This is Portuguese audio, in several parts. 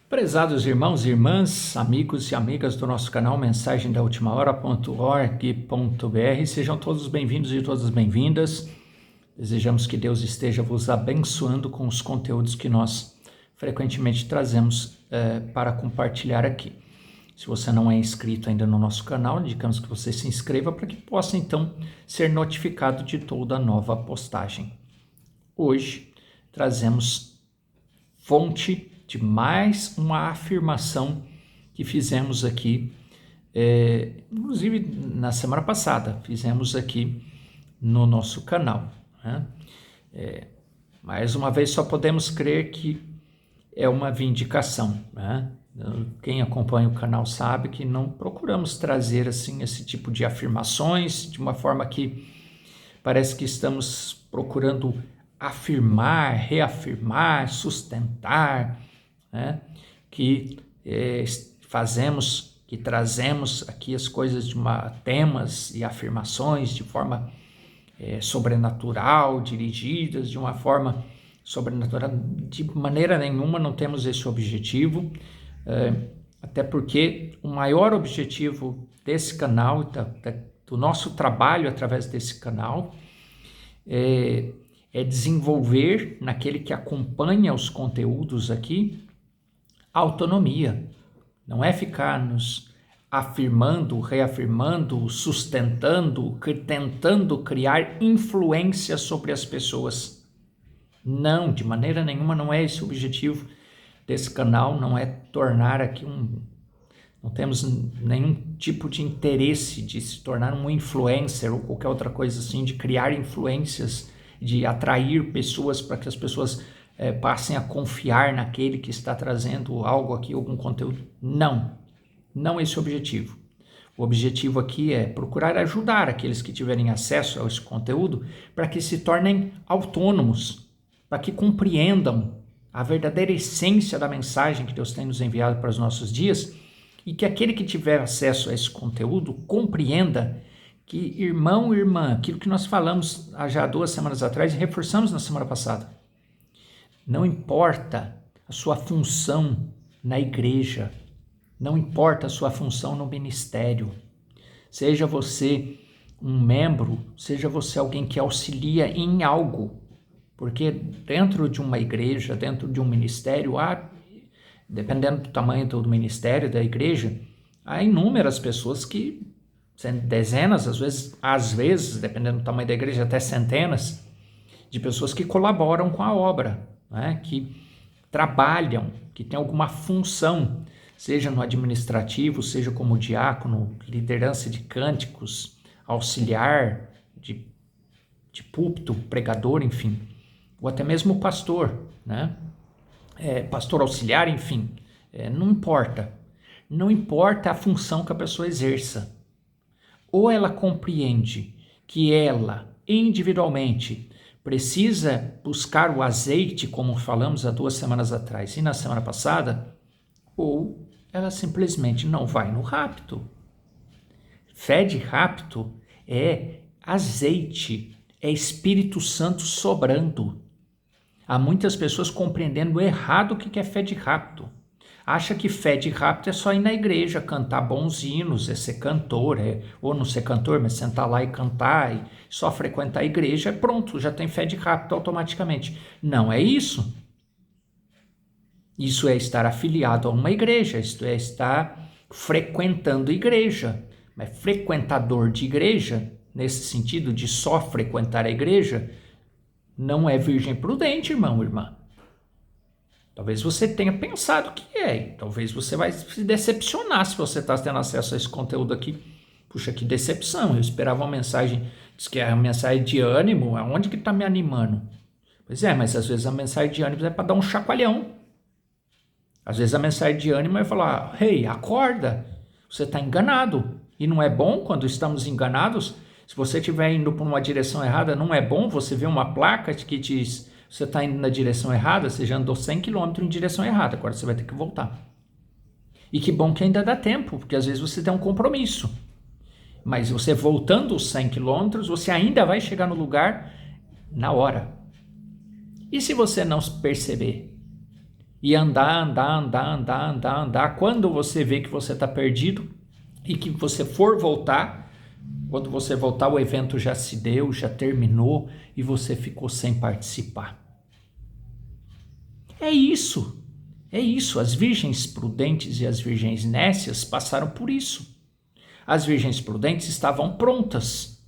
Prezados irmãos e irmãs, amigos e amigas do nosso canal Mensagem da Última Hora.org.br, sejam todos bem-vindos e todas bem-vindas. Desejamos que Deus esteja vos abençoando com os conteúdos que nós frequentemente trazemos para compartilhar aqui. Se você não é inscrito ainda no nosso canal, indicamos que você se inscreva para que possa então ser notificado de toda nova postagem. Hoje trazemos fonte de mais uma afirmação que fizemos aqui, inclusive na semana passada, fizemos aqui no nosso canal. Né? Mais uma vez, só podemos crer que é uma vindicação. Né? Quem acompanha o canal sabe que não procuramos trazer assim, esse tipo de afirmações de uma forma que parece que estamos procurando afirmar, reafirmar, sustentar, né? Que trazemos aqui as coisas temas e afirmações de forma sobrenatural, dirigidas de uma forma sobrenatural. De maneira nenhuma não temos esse objetivo, até porque o maior objetivo desse canal, do nosso trabalho através desse canal, é desenvolver naquele que acompanha os conteúdos aqui autonomia. Não é ficar nos afirmando, reafirmando, sustentando, tentando criar influência sobre as pessoas. Não, de maneira nenhuma não é esse o objetivo desse canal, não é tornar aqui não temos nenhum tipo de interesse de se tornar um influencer ou qualquer outra coisa assim, de criar influências, de atrair pessoas para que as pessoas passem a confiar naquele que está trazendo algo aqui, algum conteúdo. Não é esse o objetivo. O objetivo aqui é procurar ajudar aqueles que tiverem acesso a esse conteúdo para que se tornem autônomos, para que compreendam a verdadeira essência da mensagem que Deus tem nos enviado para os nossos dias e que aquele que tiver acesso a esse conteúdo compreenda que, irmão e irmã, aquilo que nós falamos já 2 semanas atrás e reforçamos na semana passada, não importa a sua função na igreja, não importa a sua função no ministério, seja você um membro, seja você alguém que auxilia em algo, porque dentro de uma igreja, dentro de um ministério, dependendo do tamanho do ministério, da igreja, há inúmeras pessoas que, dezenas, às vezes, dependendo do tamanho da igreja, até centenas de pessoas que colaboram com a obra, né? Que trabalham, que têm alguma função, seja no administrativo, seja como diácono, liderança de cânticos, auxiliar de púlpito, pregador, enfim, ou até mesmo pastor, né? Pastor auxiliar, enfim, não importa. Não importa a função que a pessoa exerça. Ou ela compreende que ela, individualmente, precisa buscar o azeite, como falamos há 2 semanas atrás e na semana passada, ou ela simplesmente não vai no rapto. Fé de rapto é azeite, é Espírito Santo sobrando. Há muitas pessoas compreendendo errado o que é fé de rapto. Acha que fé de rapto é só ir na igreja, cantar bons hinos, é ser cantor, ou não ser cantor, mas sentar lá e cantar, e só frequentar a igreja, pronto, já tem fé de rapto automaticamente. Não é isso. Isso é estar afiliado a uma igreja, isto é estar frequentando igreja. Mas frequentador de igreja, nesse sentido de só frequentar a igreja, não é virgem prudente, irmão, irmã. Talvez você tenha pensado que talvez você vai se decepcionar se você está tendo acesso a esse conteúdo aqui. Puxa, que decepção, eu esperava uma mensagem, diz que é uma mensagem de ânimo, aonde que está me animando? Pois mas às vezes a mensagem de ânimo é para dar um chacoalhão. Às vezes a mensagem de ânimo é falar, hey, acorda, você está enganado. E não é bom quando estamos enganados. Se você estiver indo por uma direção errada, não é bom você ver uma placa que diz você está indo na direção errada, você já andou 100 km em direção errada, agora você vai ter que voltar. E que bom que ainda dá tempo, porque às vezes você tem um compromisso. Mas você voltando os 100 km, você ainda vai chegar no lugar na hora. E se você não perceber? e andar. Quando você vê que você está perdido e que você for voltar, quando você voltar, o evento já se deu, já terminou e você ficou sem participar. É isso. As virgens prudentes e as virgens nécias passaram por isso. As virgens prudentes estavam prontas.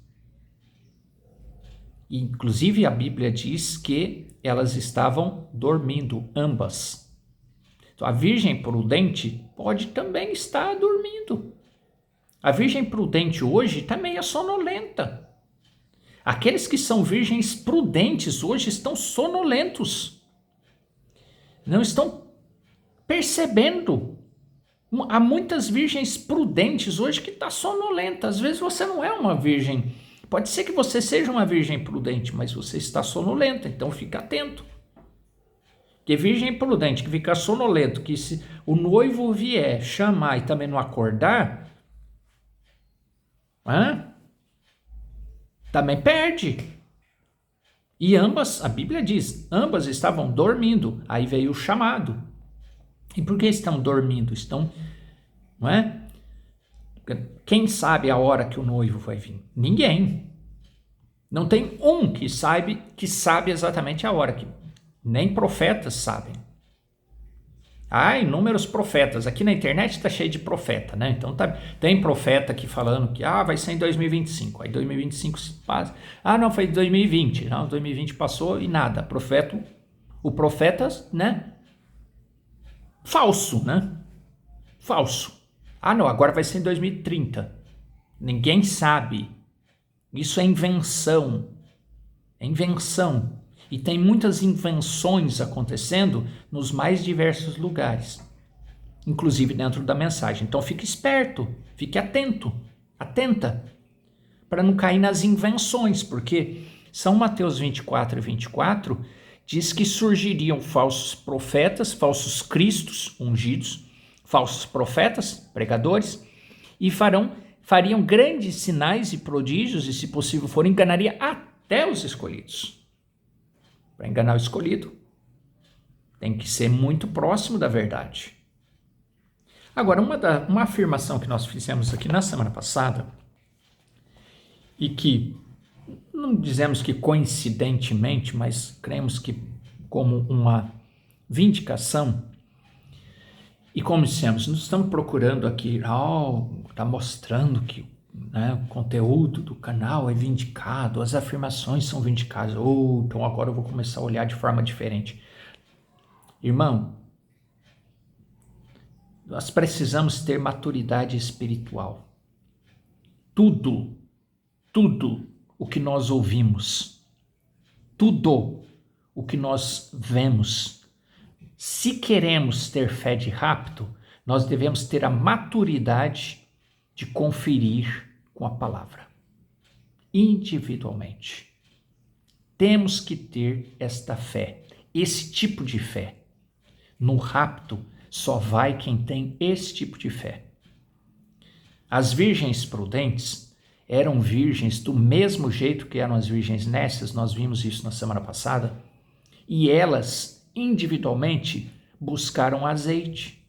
Inclusive a Bíblia diz que elas estavam dormindo, ambas. Então, a virgem prudente pode também estar dormindo. A virgem prudente hoje também é sonolenta. Aqueles que são virgens prudentes hoje estão sonolentos. Não estão percebendo. Há muitas virgens prudentes hoje que estão sonolentas. Às vezes você não é uma virgem. Pode ser que você seja uma virgem prudente, mas você está sonolenta, então fica atento. Que virgem prudente que fica sonolento, que se o noivo vier chamar e também não acordar, também perde. E ambas, a Bíblia diz, ambas estavam dormindo. Aí veio o chamado. E por que estão dormindo? Estão, não é? Quem sabe a hora que o noivo vai vir? Ninguém. Não tem um que sabe exatamente a hora. Nem profetas sabem. Há inúmeros profetas. Aqui na internet está cheio de profeta, né? Então tem profeta aqui falando que vai ser em 2025. Aí 2025 se passa. Não, foi em 2020. Não, 2020 passou e nada. O profeta, né? Falso, né? Falso. Não, agora vai ser em 2030. Ninguém sabe. Isso é invenção. É invenção. E tem muitas invenções acontecendo nos mais diversos lugares. Inclusive dentro da mensagem. Então fique esperto, fique atento, atenta. Para não cair nas invenções. Porque São Mateus 24 e 24 diz que surgiriam falsos profetas, falsos cristos ungidos, falsos profetas, pregadores, e fariam grandes sinais e prodígios, e se possível for, enganaria até os escolhidos. Para enganar o escolhido, tem que ser muito próximo da verdade. Agora, uma afirmação que nós fizemos aqui na semana passada, e que não dizemos que coincidentemente, mas cremos que como uma vindicação, e como dissemos, nós estamos procurando aqui, está mostrando que o conteúdo do canal é vindicado, as afirmações são vindicadas. Então agora eu vou começar a olhar de forma diferente. Irmão, nós precisamos ter maturidade espiritual. Tudo o que nós ouvimos, tudo o que nós vemos, se queremos ter fé de rapto, nós devemos ter a maturidade de conferir com a palavra, individualmente. Temos que ter esta fé, esse tipo de fé. No rapto, só vai quem tem esse tipo de fé. As virgens prudentes eram virgens do mesmo jeito que eram as virgens nécias, nós vimos isso na semana passada, e elas, individualmente, buscaram azeite.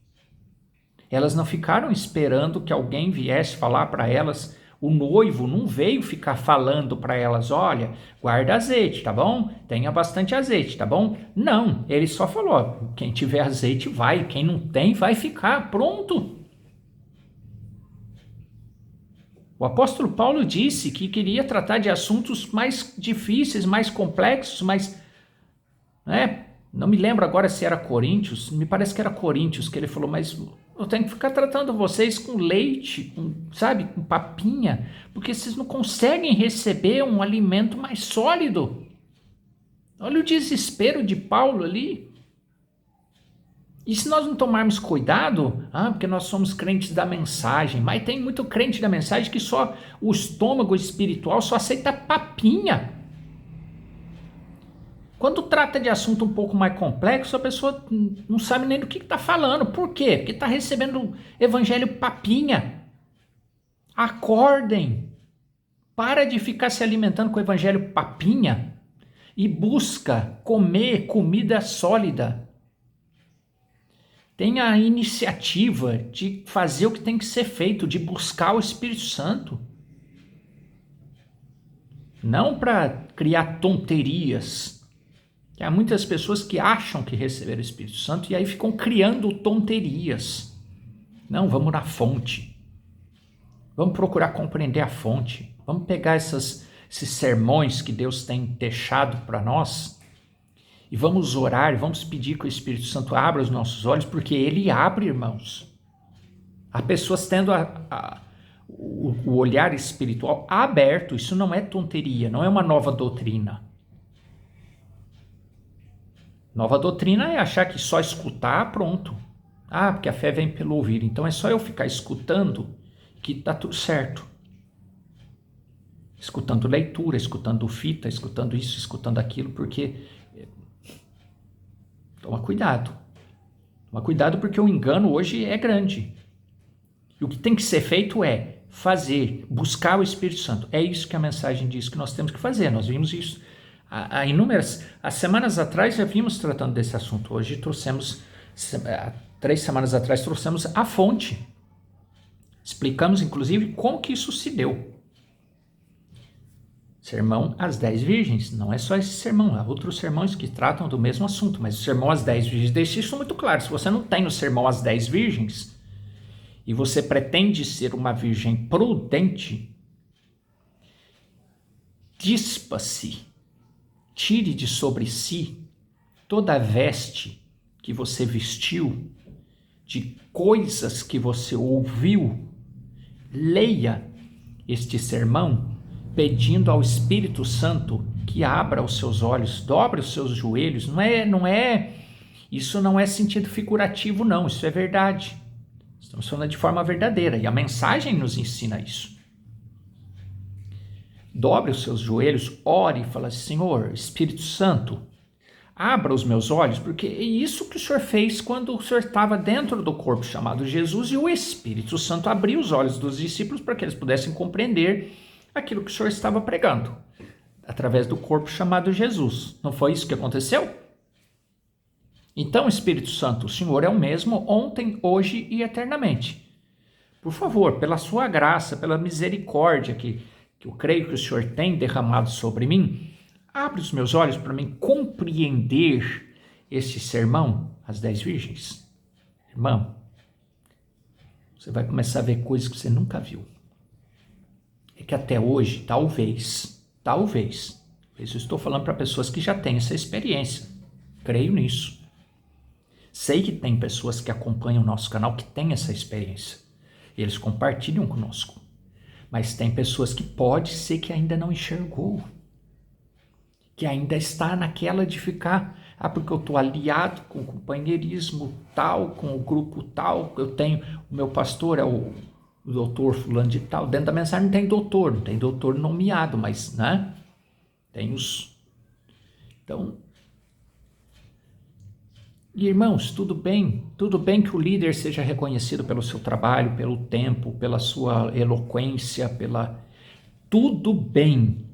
Elas não ficaram esperando que alguém viesse falar para elas. O noivo não veio ficar falando para elas, olha, guarda azeite, tá bom? Tenha bastante azeite, tá bom? Não, ele só falou, quem tiver azeite vai, quem não tem vai ficar, pronto. O apóstolo Paulo disse que queria tratar de assuntos mais difíceis, mais complexos, não me lembro agora se era Coríntios, me parece que era Coríntios, que ele falou, mas eu tenho que ficar tratando vocês com leite, com papinha, porque vocês não conseguem receber um alimento mais sólido. Olha o desespero de Paulo ali. E se nós não tomarmos cuidado, porque nós somos crentes da mensagem, mas tem muito crente da mensagem que só o estômago espiritual só aceita papinha. Quando trata de assunto um pouco mais complexo, a pessoa não sabe nem do que está falando. Por quê? Porque está recebendo evangelho papinha. Acordem. Para de ficar se alimentando com o evangelho papinha e busca comer comida sólida. tenha a iniciativa de fazer o que tem que ser feito, de buscar o Espírito Santo. Não para criar tonterias. Há muitas pessoas que acham que receberam o Espírito Santo e aí ficam criando tonterias. Não, vamos na fonte. Vamos procurar compreender a fonte. Vamos pegar esses sermões que Deus tem deixado para nós e vamos orar, vamos pedir que o Espírito Santo abra os nossos olhos, porque ele abre, irmãos. Há pessoas tendo o olhar espiritual aberto. Isso não é tonteria, não é uma nova doutrina. Nova doutrina é achar que só escutar, pronto. Porque a fé vem pelo ouvir, então é só eu ficar escutando que tá tudo certo. Escutando leitura, escutando fita, escutando isso, escutando aquilo, porque toma cuidado. Toma cuidado, porque o engano hoje é grande. E o que tem que ser feito é fazer, buscar o Espírito Santo. É isso que a mensagem diz que nós temos que fazer. Nós vimos isso há inúmeras... Há semanas atrás já vimos tratando desse assunto. Hoje trouxemos... 3 semanas atrás trouxemos a fonte. Explicamos, inclusive, como que isso se deu. Sermão às 10 virgens. Não é só esse sermão. Há outros sermões que tratam do mesmo assunto. Mas o sermão às 10 virgens deixa isso muito claro. Se você não tem o sermão às 10 virgens e você pretende ser uma virgem prudente, dispa-se, tire de sobre si toda a veste que você vestiu, de coisas que você ouviu. Leia este sermão pedindo ao Espírito Santo que abra os seus olhos, dobre os seus joelhos. Isso não é sentido figurativo, não, isso é verdade. Estamos falando de forma verdadeira e a mensagem nos ensina isso. Dobre os seus joelhos, ore e fala: Senhor, Espírito Santo, abra os meus olhos, porque é isso que o Senhor fez quando o Senhor estava dentro do corpo chamado Jesus e o Espírito Santo abriu os olhos dos discípulos para que eles pudessem compreender aquilo que o Senhor estava pregando, através do corpo chamado Jesus. Não foi isso que aconteceu? Então, Espírito Santo, o Senhor é o mesmo ontem, hoje e eternamente. Por favor, pela sua graça, pela misericórdia que eu creio que o Senhor tem derramado sobre mim, abre os meus olhos para mim compreender esse sermão às 10 virgens. Irmão, você vai começar a ver coisas que você nunca viu. É que até hoje, talvez eu estou falando para pessoas que já têm essa experiência. Creio nisso. Sei que tem pessoas que acompanham o nosso canal que têm essa experiência. Eles compartilham conosco. Mas tem pessoas que pode ser que ainda não enxergou. Que ainda está naquela de ficar, porque eu estou aliado com o companheirismo tal, com o grupo tal, eu tenho, o meu pastor é o doutor fulano de tal. Dentro da mensagem não tem doutor nomeado, mas, né? Tem os... Então, irmãos, tudo bem que o líder seja reconhecido pelo seu trabalho, pelo tempo, pela sua eloquência, tudo bem,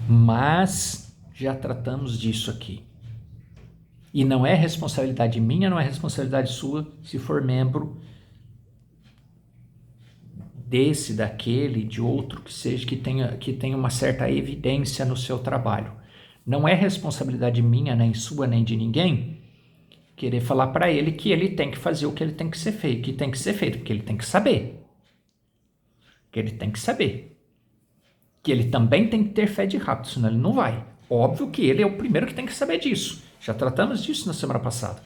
mas já tratamos disso aqui. E não é responsabilidade minha, não é responsabilidade sua, se for membro desse, daquele, de outro que seja, que tenha uma certa evidência no seu trabalho. Não é responsabilidade minha, nem sua, nem de ninguém, querer falar para ele que ele tem que fazer o que ele tem que ser feito, porque ele tem que saber. Que ele tem que saber. Que ele também tem que ter fé de rápido, senão ele não vai. Óbvio que ele é o primeiro que tem que saber disso. Já tratamos disso na semana passada.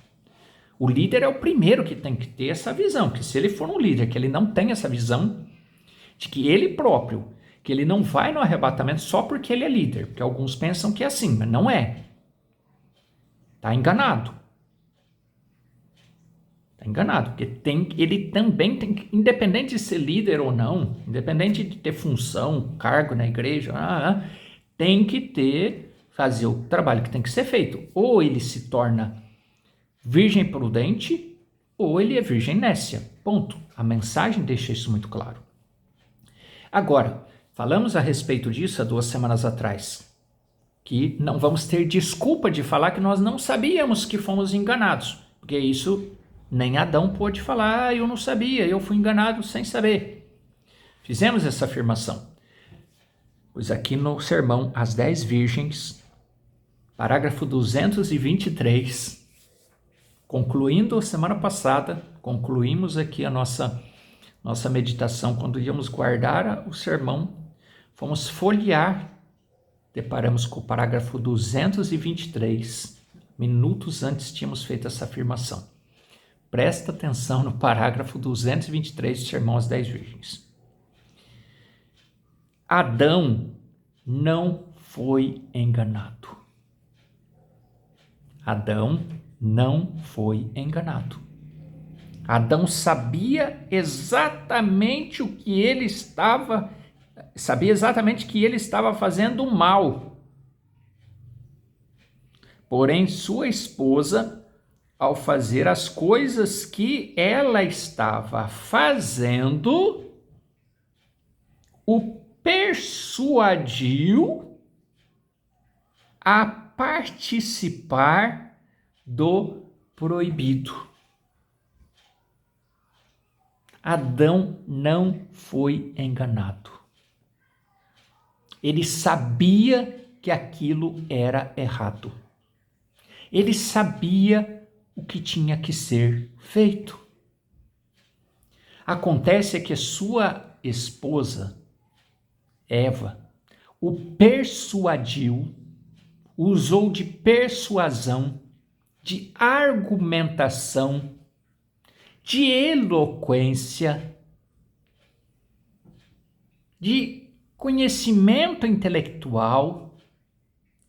O líder é o primeiro que tem que ter essa visão, que se ele for um líder que ele não tem essa visão de que ele próprio, que ele não vai no arrebatamento só porque ele é líder, porque alguns pensam que é assim, mas não é. Está enganado. Está enganado, porque ele também tem, independente de ser líder ou não, independente de ter função, cargo na igreja, tem que fazer o trabalho que tem que ser feito. Ou ele se torna virgem prudente, ou ele é virgem nécia. Ponto. A mensagem deixa isso muito claro. Agora, falamos a respeito disso há 2 semanas atrás, que não vamos ter desculpa de falar que nós não sabíamos que fomos enganados, Porque isso nem Adão pôde falar, eu não sabia, eu fui enganado sem saber. Fizemos essa afirmação. Pois aqui no sermão As 10 Virgens, parágrafo 223, concluindo a semana passada, concluímos aqui a nossa meditação, quando íamos guardar o sermão, fomos folhear, deparamos com o parágrafo 223, minutos antes tínhamos feito essa afirmação. Presta atenção no parágrafo 223 do sermão As 10 Virgens. Adão não foi enganado. Adão não foi enganado. Adão sabia exatamente que ele estava fazendo mal. Porém, sua esposa, ao fazer as coisas que ela estava fazendo, o persuadiu a participar do proibido. Adão não foi enganado. Ele sabia que aquilo era errado. Ele sabia o que tinha que ser feito. Acontece que sua esposa, Eva, o persuadiu, usou de persuasão, de argumentação, de eloquência, de conhecimento intelectual,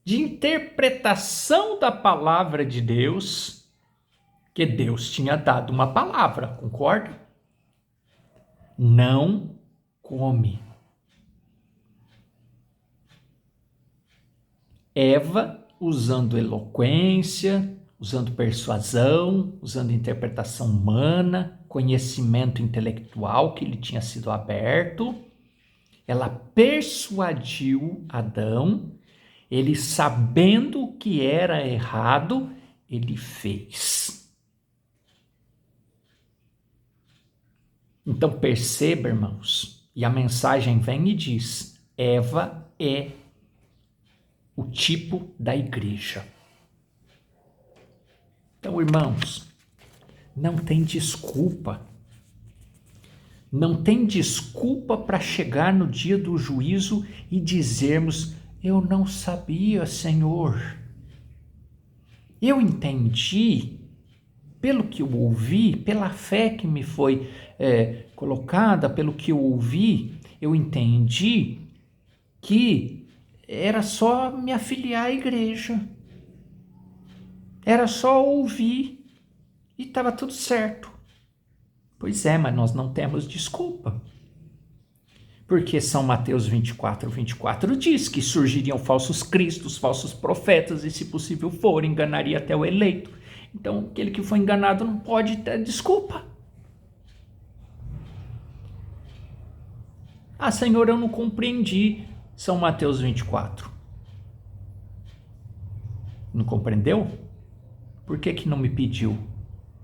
de interpretação da palavra de Deus, que Deus tinha dado uma palavra, concorda? Não come. Eva, usando eloquência, usando persuasão, usando interpretação humana, conhecimento intelectual que lhe tinha sido aberto, ela persuadiu Adão, ele sabendo o que era errado, ele fez. Então perceba, irmãos, e a mensagem vem e diz, Eva é o tipo da igreja. Então, irmãos, não tem desculpa. Não tem desculpa para chegar no dia do juízo e dizermos, eu não sabia, Senhor. Eu entendi, pelo que eu ouvi, pela fé que me foi colocada, pelo que eu ouvi, eu entendi que era só me afiliar à igreja. Era só ouvir e estava tudo certo. Pois é, mas nós não temos desculpa. Porque São Mateus 24 diz que surgiriam falsos cristos, falsos profetas, e se possível for, enganaria até o eleito. Então, aquele que foi enganado não pode ter desculpa. Ah, Senhor, eu não compreendi São Mateus 24. Não compreendeu? Por que não me pediu?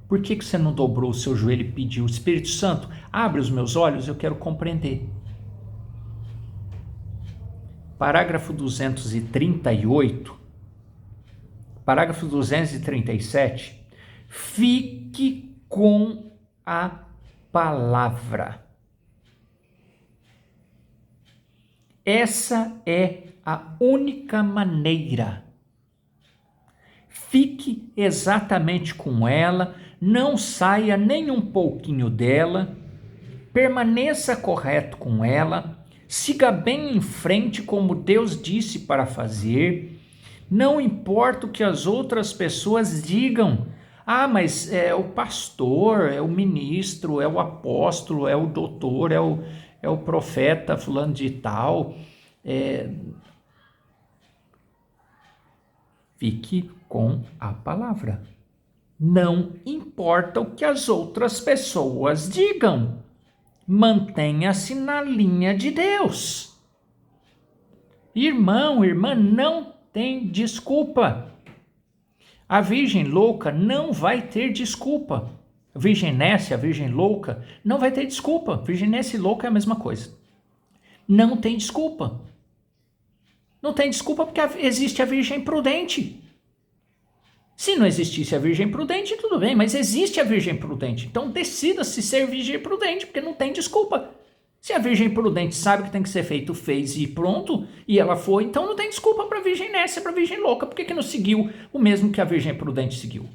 Por que você não dobrou o seu joelho e pediu? Espírito Santo, abre os meus olhos, eu quero compreender. Parágrafo 238, parágrafo 237, fique com a palavra. Essa é a única maneira. Fique exatamente com ela, não saia nem um pouquinho dela, permaneça correto com ela, siga bem em frente como Deus disse para fazer, não importa o que as outras pessoas digam. Ah, mas é o pastor, é o ministro, é o apóstolo, é o doutor, é o profeta fulano de tal. Fique com a palavra. Não importa o que as outras pessoas digam. Mantenha-se na linha de Deus. Irmão, irmã, não tem desculpa. A virgem louca não vai ter desculpa. A virgem nécia, a virgem louca, não vai ter desculpa. Virgem nécia e louca é a mesma coisa. Não tem desculpa. Não tem desculpa porque existe a virgem prudente. Se não existisse a virgem prudente, tudo bem, mas existe a virgem prudente. Então decida-se ser virgem prudente, porque não tem desculpa. Se a virgem prudente sabe que tem que ser feito, fez e pronto, e ela foi, então não tem desculpa para a virgem nécia, para a virgem louca. Por que não seguiu o mesmo que a virgem prudente seguiu?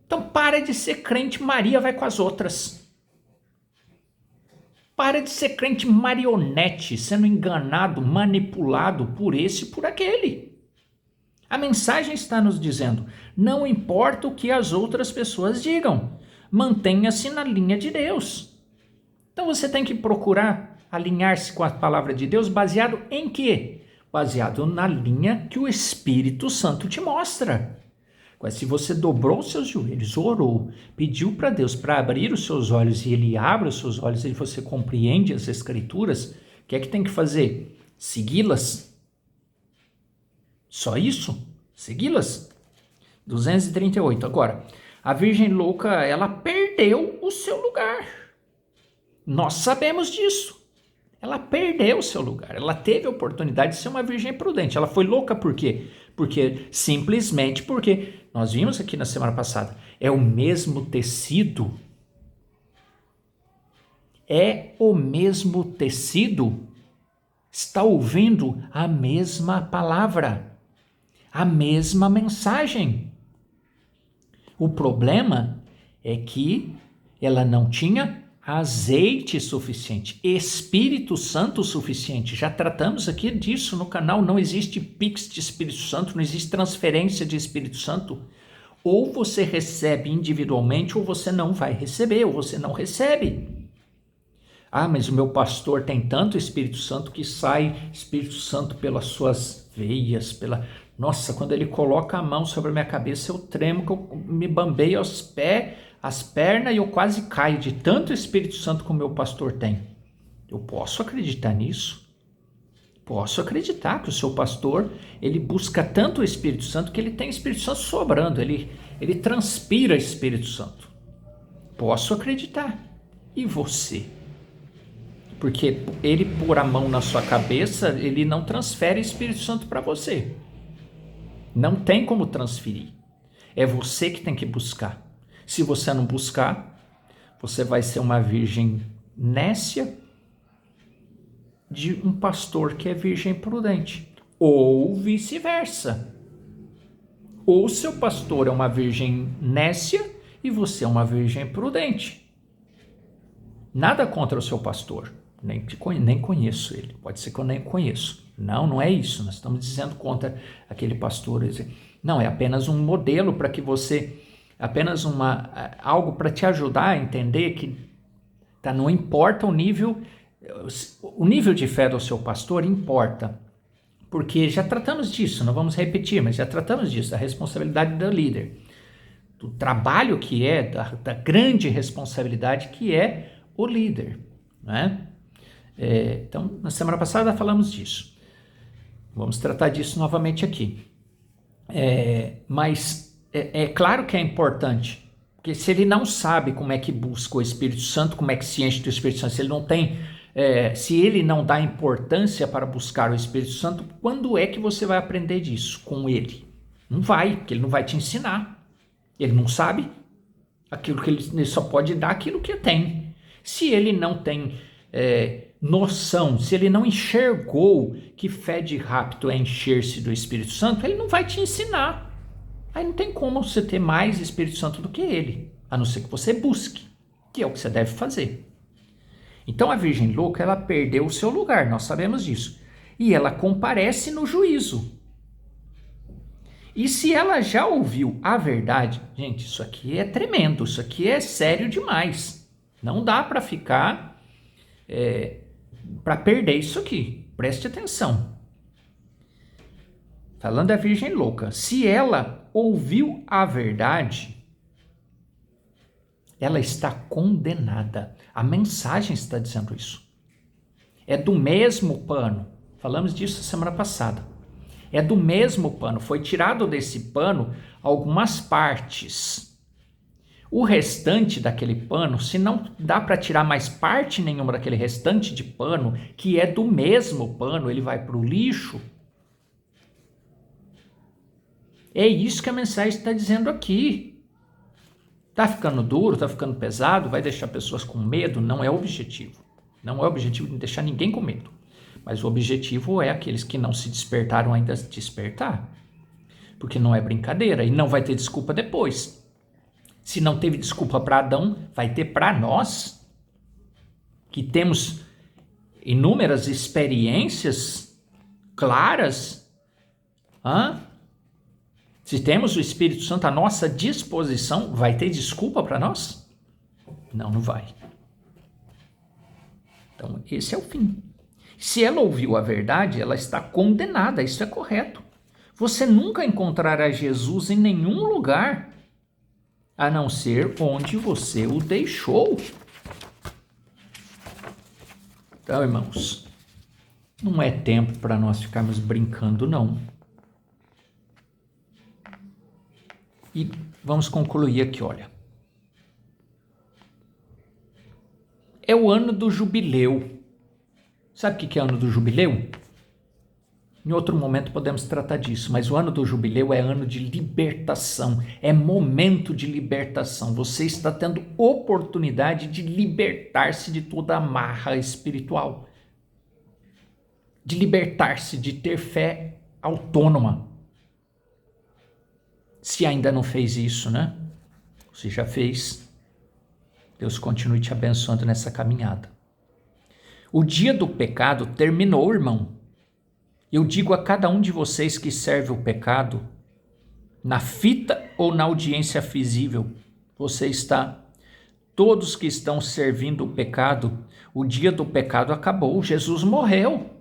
Então para de ser crente Maria vai com as outras. Para de ser crente marionete, sendo enganado, manipulado por esse e por aquele. A mensagem está nos dizendo, não importa o que as outras pessoas digam, mantenha-se na linha de Deus. Então você tem que procurar alinhar-se com a palavra de Deus baseado em quê? Baseado na linha que o Espírito Santo te mostra. Mas se você dobrou os seus joelhos, orou, pediu para Deus para abrir os seus olhos e Ele abre os seus olhos e você compreende as Escrituras, o que é que tem que fazer? Segui-las. Só isso? Segui-las. 238. Agora, a virgem louca, ela perdeu o seu lugar. Nós sabemos disso. Ela perdeu o seu lugar. Ela teve a oportunidade de ser uma virgem prudente. Ela foi louca por quê? Simplesmente porque, nós vimos aqui na semana passada, é o mesmo tecido. É o mesmo tecido. Está ouvindo a mesma palavra, a mesma mensagem. O problema é que ela não tinha azeite suficiente, Espírito Santo suficiente. Já tratamos aqui disso no canal, não existe pix de Espírito Santo, não existe transferência de Espírito Santo. Ou você recebe individualmente, ou você não vai receber, ou você não recebe. Ah, mas o meu pastor tem tanto Espírito Santo que sai Espírito Santo pelas suas veias, Nossa, quando ele coloca a mão sobre a minha cabeça, eu tremo, que eu me bambeio as pernas e eu quase caio de tanto Espírito Santo que o meu pastor tem. Eu posso acreditar nisso? Posso acreditar que o seu pastor, ele busca tanto o Espírito Santo que ele tem Espírito Santo sobrando, ele transpira Espírito Santo. Posso acreditar. E você? Porque ele pôr a mão na sua cabeça, ele não transfere Espírito Santo para você. Não tem como transferir. É você que tem que buscar. Se você não buscar, você vai ser uma virgem nécia de um pastor que é virgem prudente. Ou vice-versa. Ou seu pastor é uma virgem nécia e você é uma virgem prudente. Nada contra o seu pastor. Nem conheço ele. Pode ser que eu nem conheço. Não é isso. Nós estamos dizendo contra aquele pastor. Não, é apenas um modelo para que você... Apenas algo para te ajudar a entender que não importa o nível de fé do seu pastor, importa. Porque já tratamos disso, não vamos repetir, mas já tratamos disso, da responsabilidade do líder. Do trabalho que é, da grande responsabilidade que é o líder. Né? Então, na semana passada falamos disso. Vamos tratar disso novamente aqui. Mas é claro que é importante, porque se ele não sabe como é que busca o Espírito Santo, como é que se enche do Espírito Santo, se ele não tem, se ele não dá importância para buscar o Espírito Santo, quando é que você vai aprender disso com ele? Não vai, porque ele não vai te ensinar. Ele não sabe aquilo que ele só pode dar aquilo que tem. Se ele não tem noção, se ele não enxergou que fé de rapto é encher-se do Espírito Santo, ele não vai te ensinar. Aí não tem como você ter mais Espírito Santo do que ele, a não ser que você busque, que é o que você deve fazer. Então a virgem louca, ela perdeu o seu lugar, nós sabemos disso. E ela comparece no juízo. E se ela já ouviu a verdade, gente, isso aqui é tremendo, isso aqui é sério demais. Não dá para ficar, para perder isso aqui. Preste atenção. Falando da virgem louca, se ela ouviu a verdade, ela está condenada. A mensagem está dizendo isso. É do mesmo pano. Falamos disso semana passada. É do mesmo pano, foi tirado desse pano algumas partes. O restante daquele pano, se não dá para tirar mais parte nenhuma daquele restante de pano, que é do mesmo pano, ele vai para o lixo. É isso que a mensagem está dizendo aqui. Está ficando duro, está ficando pesado, vai deixar pessoas com medo? Não é o objetivo. Não é o objetivo de deixar ninguém com medo. Mas o objetivo é aqueles que não se despertaram ainda despertar. Porque não é brincadeira e não vai ter desculpa depois. Se não teve desculpa para Adão, vai ter para nós, que temos inúmeras experiências claras. Se temos o Espírito Santo à nossa disposição, vai ter desculpa para nós? Não, não vai. Então, esse é o fim. Se ela ouviu a verdade, ela está condenada, isso é correto. Você nunca encontrará Jesus em nenhum lugar, a não ser onde você o deixou. Então, irmãos, não é tempo para nós ficarmos brincando, não. E vamos concluir aqui, olha. É o ano do jubileu. Sabe o que é ano do jubileu? Em outro momento podemos tratar disso, mas o ano do jubileu é ano de libertação, é momento de libertação. Você está tendo oportunidade de libertar-se de toda amarra espiritual, de libertar-se, de ter fé autônoma. Se ainda não fez isso, né? Se já fez, Deus continue te abençoando nessa caminhada. O dia do pecado terminou, irmão. Eu digo a cada um de vocês que serve o pecado, na fita ou na audiência visível, você está. Todos que estão servindo o pecado, o dia do pecado acabou, Jesus morreu.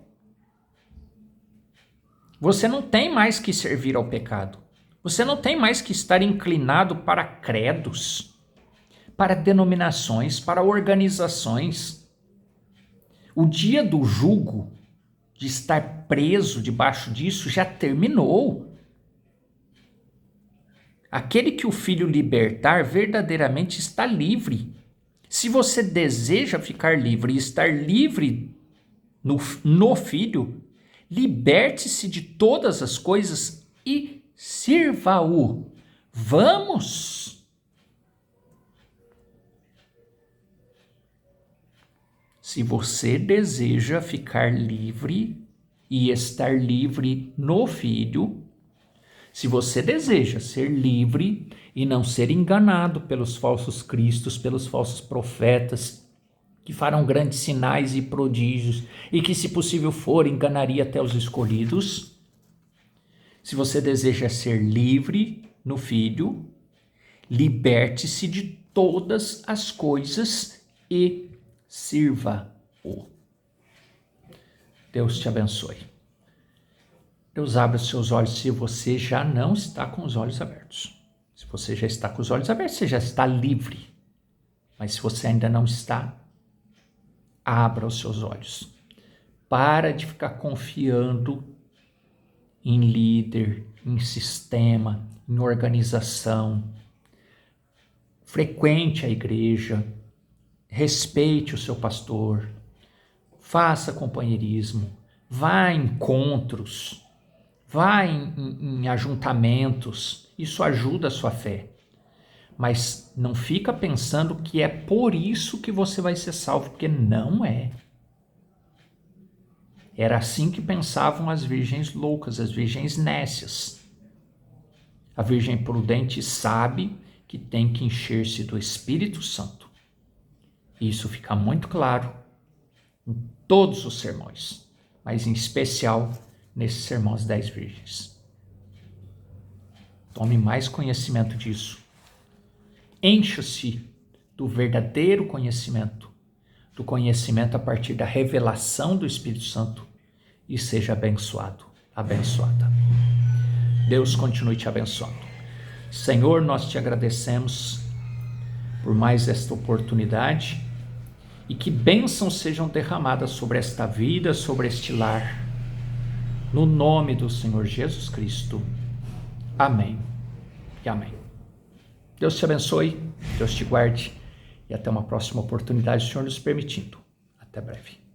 Você não tem mais que servir ao pecado. Você não tem mais que estar inclinado para credos, para denominações, para organizações. O dia do jugo, de estar preso debaixo disso, já terminou. Aquele que o Filho libertar verdadeiramente está livre. Se você deseja ficar livre e estar livre no Filho, liberte-se de todas as coisas e sirva-o. Vamos! Se você deseja ficar livre e estar livre no Filho, se você deseja ser livre e não ser enganado pelos falsos cristos, pelos falsos profetas, que farão grandes sinais e prodígios, e que, se possível for, enganaria até os escolhidos, se você deseja ser livre no Filho, liberte-se de todas as coisas e sirva-o. Deus te abençoe. Deus abra os seus olhos se você já não está com os olhos abertos. Se você já está com os olhos abertos, você já está livre. Mas se você ainda não está, abra os seus olhos. Para de ficar confiando em líder, em sistema, em organização. Frequente a igreja. Respeite o seu pastor, faça companheirismo, vá em encontros, vá em ajuntamentos, isso ajuda a sua fé. Mas não fica pensando que é por isso que você vai ser salvo, porque não é. Era assim que pensavam as virgens loucas, as virgens nécias. A virgem prudente sabe que tem que encher-se do Espírito Santo. Isso fica muito claro em todos os sermões, mas em especial nesse sermão às 10 virgens. Tome mais conhecimento disso. Encha-se do verdadeiro conhecimento, do conhecimento a partir da revelação do Espírito Santo, e seja abençoado, abençoada. Deus continue te abençoando. Senhor, nós te agradecemos por mais esta oportunidade, e que bênçãos sejam derramadas sobre esta vida, sobre este lar. no nome do Senhor Jesus Cristo. Amém e amém. Deus te abençoe, Deus te guarde e até uma próxima oportunidade, o Senhor nos permitindo. Até breve.